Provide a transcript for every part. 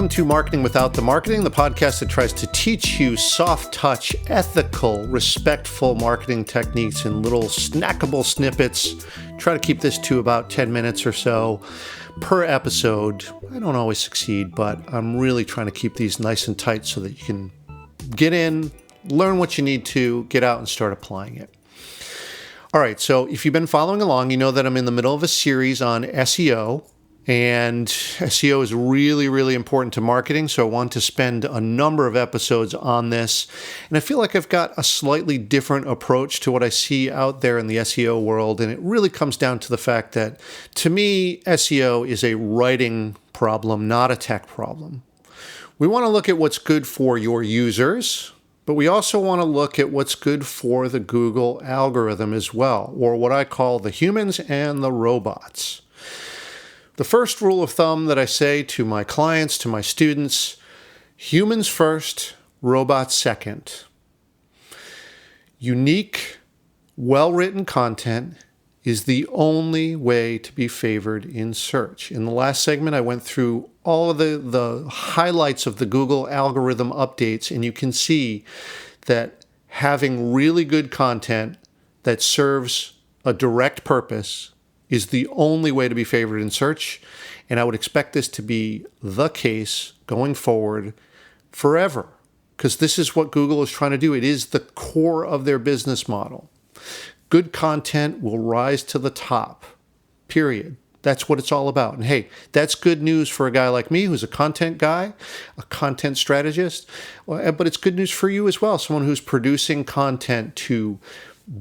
welcome to Marketing Without the Marketing, the podcast that tries to teach you soft touch, ethical, respectful marketing techniques in little snackable snippets. Try to keep this to about 10 minutes or so per episode. I don't always succeed, but I'm really trying to keep these nice and tight so that you can get in, learn what you need to, get out and start applying it. All right, so if you've been following along, you know that I'm in the middle of a series on SEO. And SEO is really, really important to marketing, so I want to spend a number of episodes on this. And I feel like I've got a slightly different approach to what I see out there in the SEO world, and it really comes down to the fact that, to me, SEO is a writing problem, not a tech problem. We want to look at what's good for your users, but we also want to look at what's good for the Google algorithm as well, or what I call the humans and the robots. The first rule of thumb that I say to my clients, to my students, humans first, robots second. Unique, well-written content is the only way to be favored in search. In the last segment, I went through all of the highlights of the Google algorithm updates, and you can see that having really good content that serves a direct purpose is the only way to be favored in search, and I would expect this to be the case going forward forever, because this is what Google is trying to do. It is the core of their business model. Good content will rise to the top, period. That's what it's all about. And hey, that's good news for a guy like me who's a content guy, a content strategist, but it's good news for you as well, someone who's producing content to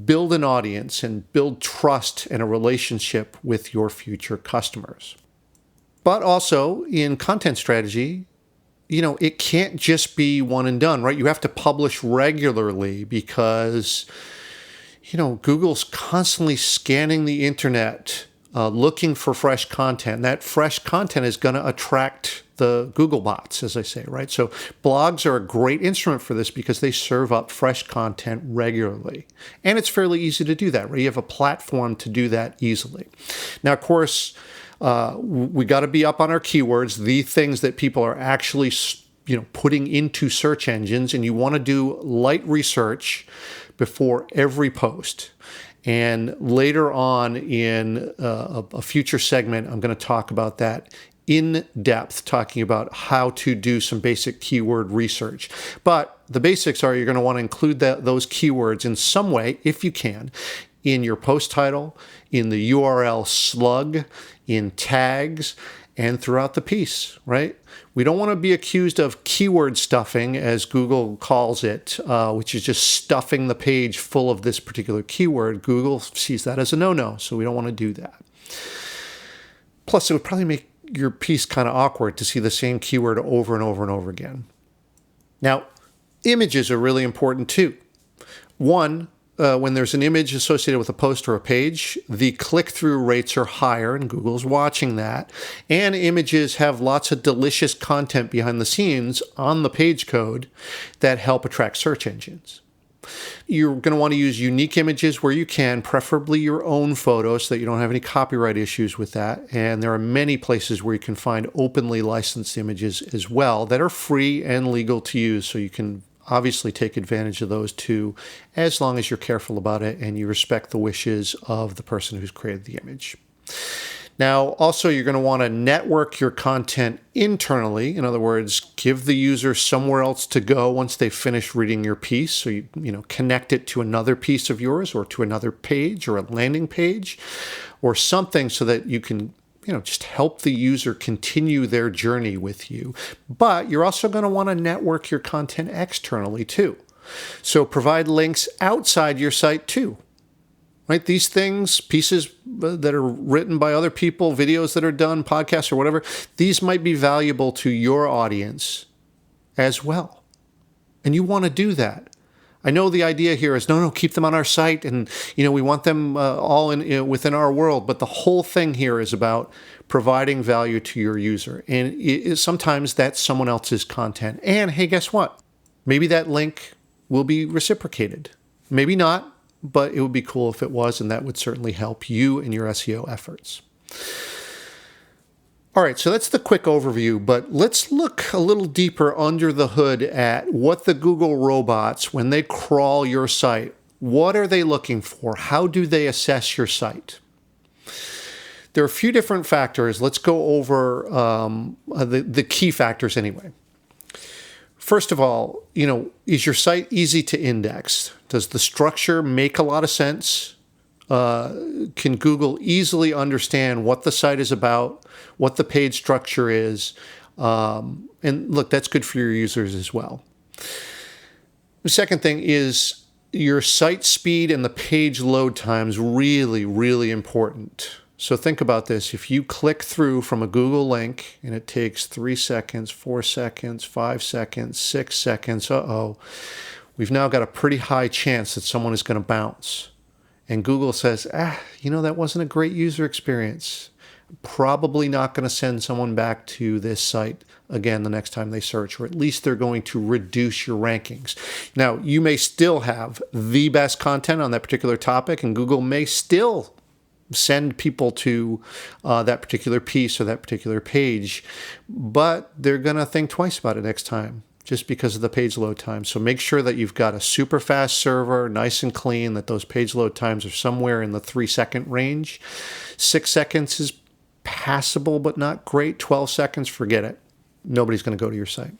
build an audience and build trust and a relationship with your future customers. But also in content strategy, it can't just be one and done, right? You have to publish regularly because, Google's constantly scanning the internet, looking for fresh content. That fresh content is going to attract the Google bots, as I say, right? So blogs are a great instrument for this because they serve up fresh content regularly. And it's fairly easy to do that, right? You have a platform to do that easily. Now, of course, we got to be up on our keywords, the things that people are actually, putting into search engines, and you want to do light research before every post. And later on in a future segment, I'm going to talk about that in depth, talking about how to do some basic keyword research. But the basics are you're going to want to include those keywords in some way, if you can, in your post title, in the URL slug, in tags, and throughout the piece, right? We don't want to be accused of keyword stuffing, as Google calls it, which is just stuffing the page full of this particular keyword. Google sees that as a no-no, so we don't want to do that. Plus, it would probably make your piece kind of awkward to see the same keyword over and over and over again. Now, images are really important too. One, when there's an image associated with a post or a page, the click-through rates are higher, and Google's watching that. And images have lots of delicious content behind the scenes on the page code that help attract search engines. You're going to want to use unique images where you can, preferably your own photos, so that you don't have any copyright issues with that. And there are many places where you can find openly licensed images as well that are free and legal to use, so you can obviously take advantage of those too, as long as you're careful about it and you respect the wishes of the person who's created the image. Now, also, you're going to want to network your content internally. In other words, give the user somewhere else to go once they've finished reading your piece. So you connect it to another piece of yours, or to another page, or a landing page, or something, so that you can just help the user continue their journey with you. But you're also going to want to network your content externally too. So provide links outside your site too. Right? These things, pieces that are written by other people, videos that are done, podcasts or whatever, these might be valuable to your audience as well. And you want to do that. I know the idea here is, no, keep them on our site, and we want them all within our world. But the whole thing here is about providing value to your user. And sometimes that's someone else's content. And hey, guess what? Maybe that link will be reciprocated. Maybe not. But it would be cool if it was, and that would certainly help you in your SEO efforts. All right, so that's the quick overview, but let's look a little deeper under the hood at what the Google robots, when they crawl your site, what are they looking for? How do they assess your site? There are a few different factors. Let's go over the key factors anyway. First of all, is your site easy to index? Does the structure make a lot of sense? Can Google easily understand what the site is about, what the page structure is? And look, that's good for your users as well. The second thing is your site speed and the page load times really, really important. So think about this. If you click through from a Google link and it takes 3 seconds, 4 seconds, 5 seconds, 6 seconds, we've now got a pretty high chance that someone is going to bounce. And Google says, that wasn't a great user experience. Probably not going to send someone back to this site again the next time they search, or at least they're going to reduce your rankings. Now, you may still have the best content on that particular topic, and Google may still send people to that particular piece or that particular page, but they're going to think twice about it next time, just because of the page load time. So make sure that you've got a super fast server, nice and clean, that those page load times are somewhere in the 3-second range. 6 seconds is passable, but not great. 12 seconds, forget it. Nobody's going to go to your site.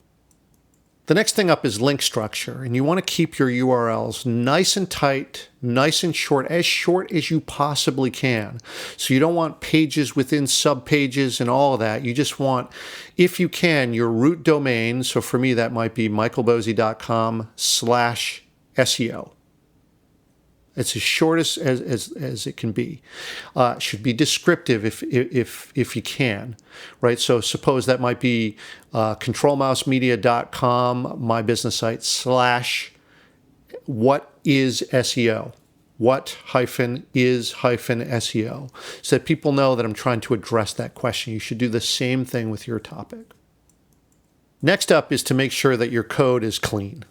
The next thing up is link structure, and you want to keep your URLs nice and tight, nice and short as you possibly can. So you don't want pages within subpages and all of that. You just want, if you can, your root domain. So for me, that might be michaelbosey.com/SEO. It's as short as it can be. Should be descriptive if you can, right? So suppose that might be controlmousemedia.com, my business site, / what is SEO? What is SEO? So that people know that I'm trying to address that question. You should do the same thing with your topic. Next up is to make sure that your code is clean.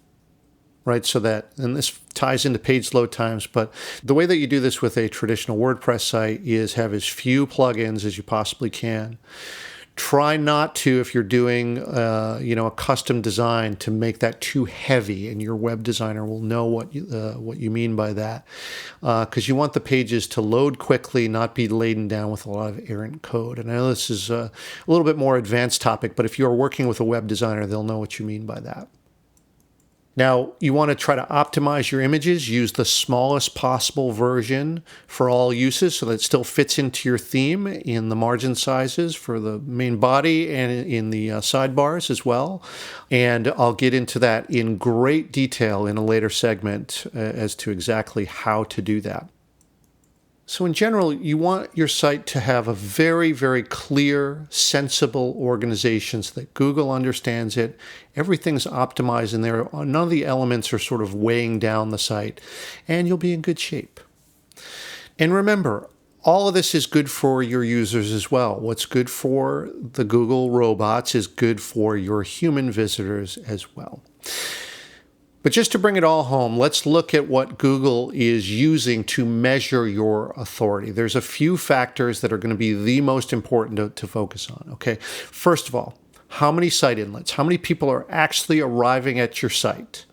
Right, so that, and this ties into page load times, but the way that you do this with a traditional WordPress site is have as few plugins as you possibly can. Try not to, if you're doing, a custom design, to make that too heavy, and your web designer will know what you mean by that, because you want the pages to load quickly, not be laden down with a lot of errant code. And I know this is a little bit more advanced topic, but if you're working with a web designer, they'll know what you mean by that. Now, you want to try to optimize your images, use the smallest possible version for all uses so that it still fits into your theme in the margin sizes for the main body and in the sidebars as well. And I'll get into that in great detail in a later segment as to exactly how to do that. So in general, you want your site to have a very, very clear, sensible organization so that Google understands it. Everything's optimized in there. None of the elements are sort of weighing down the site, and you'll be in good shape. And remember, all of this is good for your users as well. What's good for the Google robots is good for your human visitors as well. But just to bring it all home, let's look at what Google is using to measure your authority. There's a few factors that are going to be the most important to focus on, okay? First of all, how many site inlets? How many people are actually arriving at your site?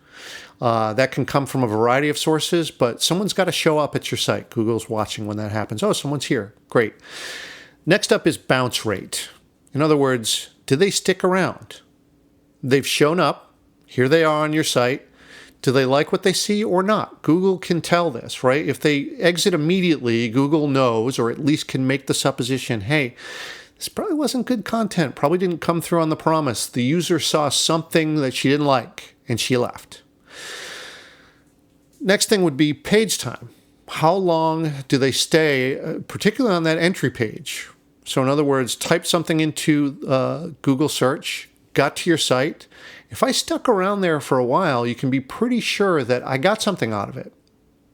That can come from a variety of sources, but someone's got to show up at your site. Google's watching when that happens. Oh, someone's here. Great. Next up is bounce rate. In other words, do they stick around? They've shown up. Here they are on your site. Do they like what they see or not? Google can tell this, right? If they exit immediately, Google knows, or at least can make the supposition, hey, this probably wasn't good content, probably didn't come through on the promise. The user saw something that she didn't like, and she left. Next thing would be page time. How long do they stay, particularly on that entry page? So in other words, type something into Google search, got to your site. If I stuck around there for a while, you can be pretty sure that I got something out of it.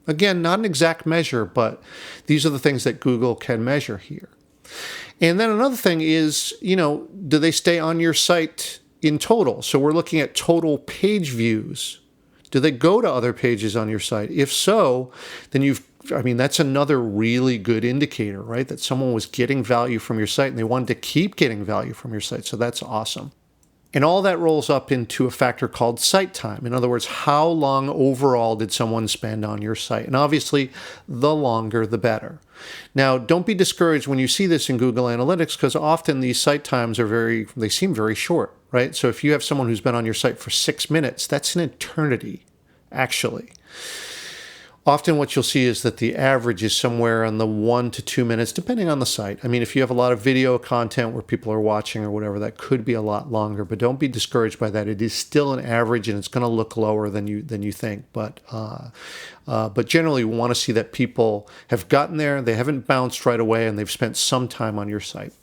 Again, not an exact measure, but these are the things that Google can measure here. And then another thing is, do they stay on your site in total? So we're looking at total page views. Do they go to other pages on your site? If so, then you've I mean, that's another really good indicator, right? That someone was getting value from your site and they wanted to keep getting value from your site. So that's awesome. And all that rolls up into a factor called site time. In other words, how long overall did someone spend on your site? And obviously, the longer, the better. Now, don't be discouraged when you see this in Google Analytics, because often these site times they seem very short, right? So if you have someone who's been on your site for 6 minutes, that's an eternity, actually. Often what you'll see is that the average is somewhere in the 1 to 2 minutes, depending on the site. I mean, if you have a lot of video content where people are watching or whatever, that could be a lot longer, but don't be discouraged by that. It is still an average and it's going to look lower than you think. But generally, we want to see that people have gotten there, they haven't bounced right away, and they've spent some time on your site.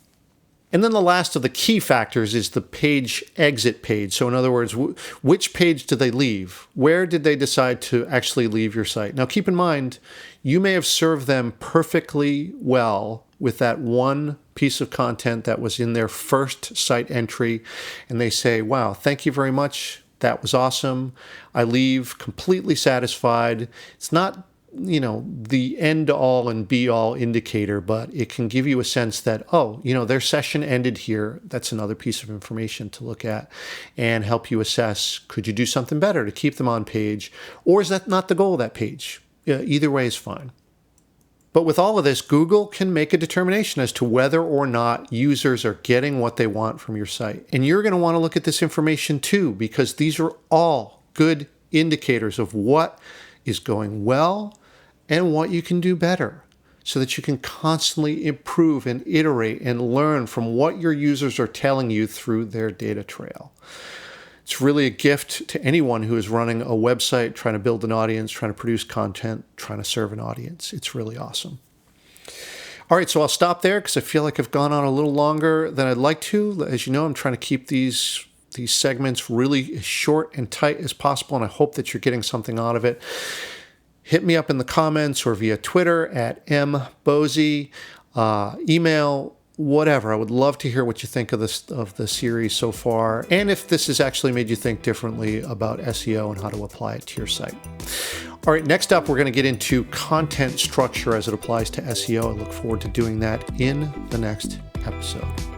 And then the last of the key factors is the page exit page. So in other words, which page did they leave? Where did they decide to actually leave your site? Now keep in mind, you may have served them perfectly well with that one piece of content that was in their first site entry, and they say, wow, thank you very much. That was awesome. I leave completely satisfied. It's not the end all and be all indicator, but it can give you a sense that, their session ended here. That's another piece of information to look at and help you assess, could you do something better to keep them on page? Or is that not the goal of that page? Either way is fine. But with all of this, Google can make a determination as to whether or not users are getting what they want from your site. And you're going to want to look at this information too, because these are all good indicators of what is going well and what you can do better, so that you can constantly improve and iterate and learn from what your users are telling you through their data trail. It's really a gift to anyone who is running a website, trying to build an audience, trying to produce content, trying to serve an audience. It's really awesome. All right, so I'll stop there because I feel like I've gone on a little longer than I'd like to. As you know, I'm trying to keep these segments really as short and tight as possible, and I hope that you're getting something out of it. Hit me up in the comments or via Twitter at mbosey, email, whatever. I would love to hear what you think of the series so far, and if this has actually made you think differently about SEO and how to apply it to your site. All right, next up, we're going to get into content structure as it applies to SEO. I look forward to doing that in the next episode.